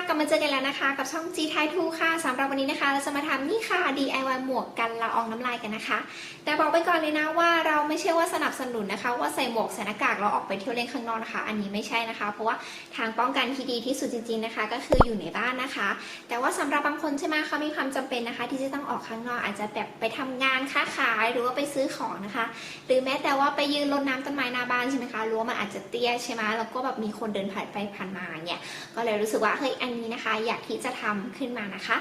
กลับมาเจอกันแล้วนะคะกับช่อง G Thai 2ค่ะสำหรับวันนี้นะคะเราจะมาทำนี่ค่ะ DIY หมวกกันละอองน้ำลายกันนะคะแต่บอกไปก่อนเลยนะว่าเราไม่ใช่ว่าสนับสนุนนะคะว่าใส่หมวกใส่หน้ากากเราออกไปเที่ยวเล่นข้างนอกนะคะอันนี้ไม่ใช่นะคะเพราะว่าทางป้องกันที่ดีที่สุดจริงๆนะคะก็คืออยู่ในบ้านนะคะแต่ว่าสำหรับบางคนใช่ไหมเขามีความจำเป็นนะคะที่จะต้องออกข้างนอกอาจจะแบบไปทำงานค้าขายหรือว่าไปซื้อของนะคะหรือแม้แต่ว่าไปยืนรดน้ำต้นไม้หน้าบ้านใช่ไหมคะรั้วมันอาจจะเตี้ยใช่ไหมแล้วก็แบบมีคนเดินผ่านไปผ่านมาเนี่ยก็เลยรู้สึกว่าเฮ้ยอันนี้นะคะอยากที่จะทำขึ้นมานะคะ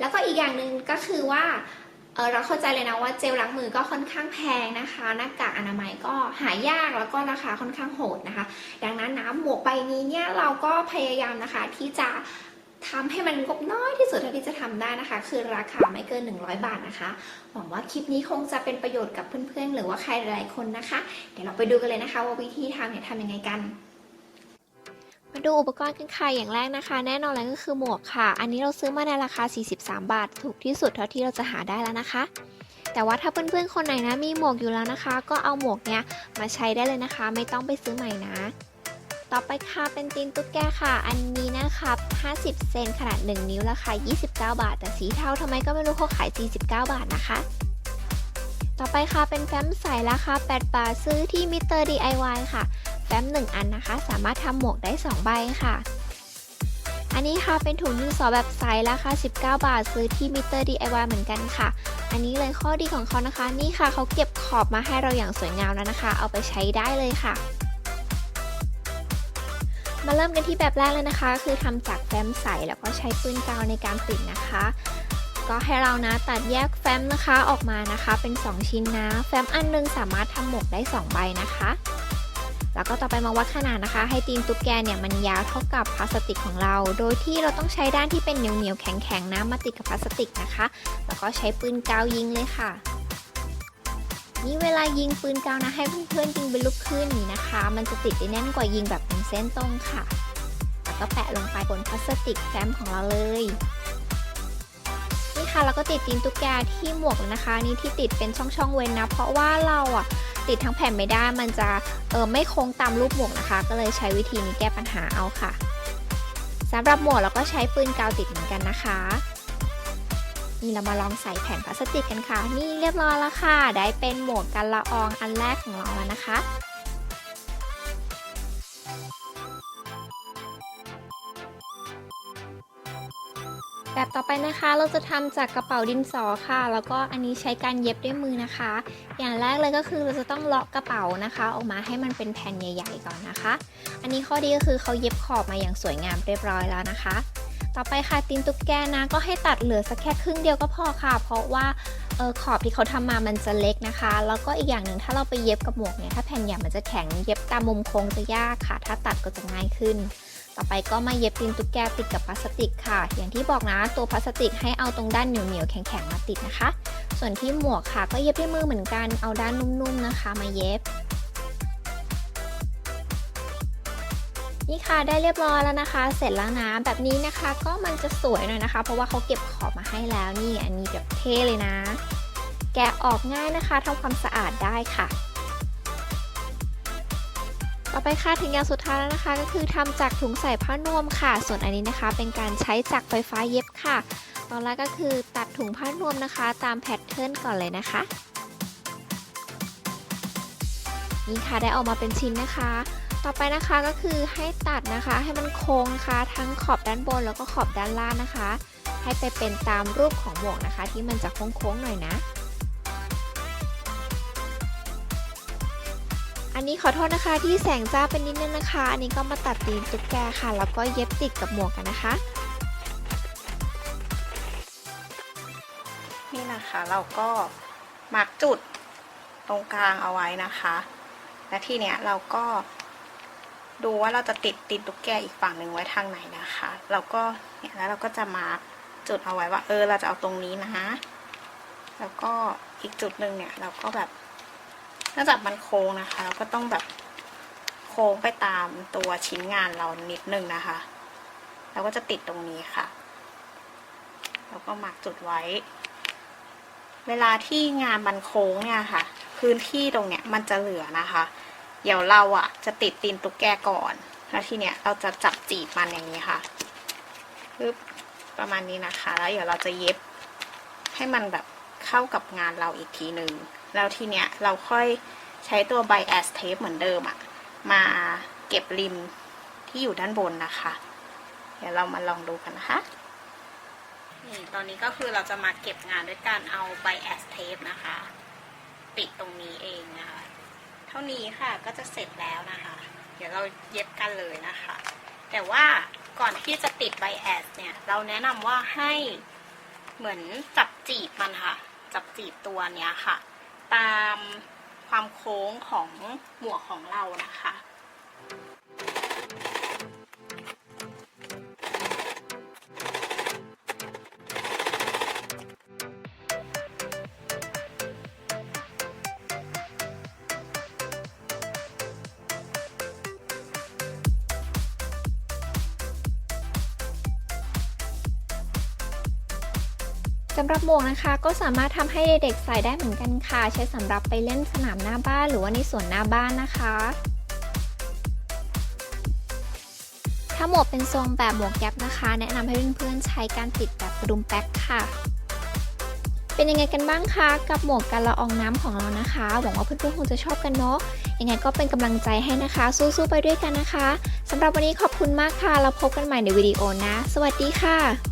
แล้วก็อีกอย่างหนึ่งก็คือว่าเราเข้าใจเลยนะว่าเจลล้างมือก็ค่อนข้างแพงนะคะหน้ากากอนามัยก็หายากแล้วก็ราคาค่อนข้างโหดนะคะดังนั้นนะหมวกใบนี้เนี่ยเราก็พยายามนะคะที่จะทำให้มันงบน้อยที่สุดเท่าที่จะทำได้นะคะคือราคาไม่เกิน100 บาทนะคะหวังว่าคลิปนี้คงจะเป็นประโยชน์กับเพื่อนๆหรือว่าใครหลายๆคนนะคะเดี๋ยวเราไปดูกันเลยนะคะว่าวิธีทำเนี่ยทำยังไงกันมาดูอุปกรณ์กันค่ะอย่างแรกนะคะแน่นอนเลยก็คือหมวกค่ะอันนี้เราซื้อมาในราคา43 บาทถูกที่สุดเท่าที่เราจะหาได้แล้วนะคะแต่ว่าถ้าเพื่อนๆคนไหนนะมีหมวกอยู่แล้วนะคะก็เอาหมวกเนี้ยมาใช้ได้เลยนะคะไม่ต้องไปซื้อใหม่นะต่อไปค่ะเป็นตีนตุ๊กแกค่ะอันนี้นะคะ50 เซนขนาด1 นิ้วราคา29 บาทแต่สีเทาทำไมก็ไม่รู้เขาขาย49 บาทนะคะต่อไปค่ะเป็นแฟ้มใสราคา8 บาทซื้อที่มิสเตอร์ DIY ค่ะแฟ้ม1 อันนะคะสามารถทำหมวกได้2 ใบค่ะอันนี้ค่ะเป็นถุงดินสอแบบใสราคา19 บาทซื้อที่มิสเตอร์ DIY เหมือนกันค่ะอันนี้เลยข้อดีของเขานะคะนี่ค่ะเขาเก็บขอบมาให้เราอย่างสวยงามแล้วนะคะเอาไปใช้ได้เลยค่ะมาเริ่มกันที่แบบแรกเลยนะคะคือทำจากแฟ้มใสแล้วก็ใช้ปืนกาวในการติดนะคะก็ให้เรานะตัดแยกแฟ้มนะคะออกมานะคะเป็น2 ชิ้นนะแฟ้มอันนึงสามารถทำหมวกได้2 ใบนะคะแล้วก็ต่อไปมาวัดขนาดนะคะให้ตีนตุ๊กแกเนี่ยมันยาวเท่ากับพลาสติกของเราโดยที่เราต้องใช้ด้านที่เป็นเหนียวๆแข็งๆนะมาติดกับพลาสติกนะคะแล้วก็ใช้ปืนกาวยิงเลยค่ะนี่เวลายิงปืนกาวนะให้เพื่อนๆยิงเป็นลูกคลื่นนี่นะคะมันจะติดได้แน่นกว่ายิงแบบเป็นเส้นตรงค่ะแล้วก็แปะลงไปบนพลาสติกแฟ้มของเราเลยนี่ค่ะแล้วก็ติดตีนตุ๊กแกที่หมวกนะคะนี่ที่ติดเป็นช่องๆเว้นนะเพราะว่าเราติดทั้งแผ่นไม่ได้มันจะไม่โค้งตามรูปหมวกนะคะก็เลยใช้วิธีนี้แก้ปัญหาเอาค่ะสำหรับหมวกเราก็ใช้ปืนกาวติดเหมือนกันนะคะนี่เรามาลองใส่แผ่นพลาสติกกันค่ะนี่เรียบร้อยแล้วค่ะได้เป็นหมวกกันละอองอันแรกของเราแล้วนะคะแบบต่อไปนะคะเราจะทำจากกระเป๋าดินสอค่ะแล้วก็อันนี้ใช้การเย็บด้วยมือนะคะอย่างแรกเลยก็คือเราจะต้องเลาะกระเป๋านะคะออกมาให้มันเป็นแผ่นใหญ่ๆก่อนนะคะอันนี้ข้อดีก็คือเขาเย็บขอบมาอย่างสวยงามเรียบร้อยแล้วนะคะต่อไปค่ะตีนตุ๊กแกนะก็ให้ตัดเหลือสักแค่ครึ่งเดียวก็พอค่ะเพราะว่าขอบที่เขาทำมามันจะเล็กนะคะแล้วก็อีกอย่างหนึ่งถ้าเราไปเย็บกับหมวกเนี่ยถ้าแผ่นใหญ่มันจะแข็งเย็บตามมุมโค้งจะยากค่ะถ้าตัดก็จะง่ายขึ้นต่อไปก็มาเย็บตีนตุ๊กแกติดกับพลาสติกค่ะอย่างที่บอกนะตัวพลาสติกให้เอาตรงด้านเหนียวๆแข็งๆมาติดนะคะส่วนที่หมวกค่ะก็เย็บด้วยมือเหมือนกันเอาด้านนุ่มๆนะคะมาเย็บนี่ค่ะได้เรียบร้อยแล้วนะคะเสร็จแล้วนะแบบนี้นะคะก็มันจะสวยหน่อยนะคะเพราะว่าเขาเก็บขอบมาให้แล้วนี่อันนี้แบบเท่เลยนะแกะออกง่ายนะคะทำความสะอาดได้ค่ะต่อไปค่ะถึงอย่างสุดท้ายแล้วนะคะก็คือทำจากถุงใส่ผ้านวมค่ะส่วนอันนี้นะคะเป็นการใช้จักรไฟฟ้าเย็บค่ะตอนแรกก็คือตัดถุงผ้านวมนะคะตามแพทเทิร์นก่อนเลยนะคะนี่ค่ะได้ออกมาเป็นชิ้นนะคะต่อไปนะคะก็คือให้ตัดนะคะให้มันโค้งนะคะทั้งขอบด้านบนแล้วก็ขอบด้านล่างนะคะให้ไปเป็นตามรูปของหมวกนะคะที่มันจะโค้งๆหน่อยนะอันนี้ขอโทษนะคะที่แสงจ้าเป็นนิดนึงนะคะอันนี้ก็มาตัดตีนตุ๊กแกค่ะแล้วก็เย็บติดกับหมวกกันนะคะนี่นะคะเราก็มาร์กจุดตรงกลางเอาไว้นะคะและทีเนี้ยเราก็ดูว่าเราจะติดตุ๊กแกอีกฝั่งหนึ่งไว้ทางไหนนะคะเราก็เนี่ยแล้วเราก็จะมาร์กจุดเอาไว้ว่าเราจะเอาตรงนี้นะแล้วก็อีกจุดหนึ่งเนี่ยเราก็แบบเนื่องจากมันโค้งนะคะเราก็ต้องแบบโค้งไปตามตัวชิ้นงานเรานิดนึงนะคะเราก็จะติดตรงนี้ค่ะแล้วก็มาร์กจุดไว้เวลาที่งานมันโค้งเนี่ยค่ะพื้นที่ตรงเนี้ยมันจะเหลือนะคะเดี๋ยวเราจะติดตีนตุ๊กแกก่อนแล้วทีเนี้ยเราจะจับจีบมันอย่างนี้ค่ะ ปึ๊บประมาณนี้นะคะ แล้วเดี๋ยวเราจะเย็บให้มันแบบเข้ากับงานเราอีกทีหนึ่งแล้วทีเนี้ยเราค่อยใช้ตัว bias tape เหมือนเดิมอะมาเก็บริมที่อยู่ด้านบนนะคะ เดี๋ยวเรามาลองดูกันนะคะนี่ตอนนี้ก็คือเราจะมาเก็บงานด้วยการเอา bias tape นะคะปิดตรงนี้เองนะคะเท่านี้ค่ะก็จะเสร็จแล้วนะคะ เดี๋ยวเราเย็บกันเลยนะคะ แต่ว่าก่อนที่จะติด bias เนี่ยเราแนะนำว่าให้เหมือนจับจีบมันค่ะจับจีบตัวเนี้ยค่ะตามความโค้งของหมวกของเรานะคะสำหรับหมวกนะคะก็สามารถทำให้เด็กๆใส่ได้เหมือนกันค่ะใช้สำหรับไปเล่นสนามหน้าบ้านหรือว่าในสวนหน้าบ้านนะคะถ้าหมวกเป็นทรงแบบหมวกแก๊ปนะคะแนะนำให้เพื่อนๆใช้การติดแบบกระดุมแป๊กค่ะเป็นยังไงกันบ้างคะกับหมวกกันละอองน้ำของเรานะคะหวังว่าเพื่อนๆคงจะชอบกันเนาะยังไงก็เป็นกำลังใจให้นะคะสู้ๆไปด้วยกันนะคะสำหรับวันนี้ขอบคุณมากค่ะเราพบกันใหม่ในวิดีโอนะสวัสดีค่ะ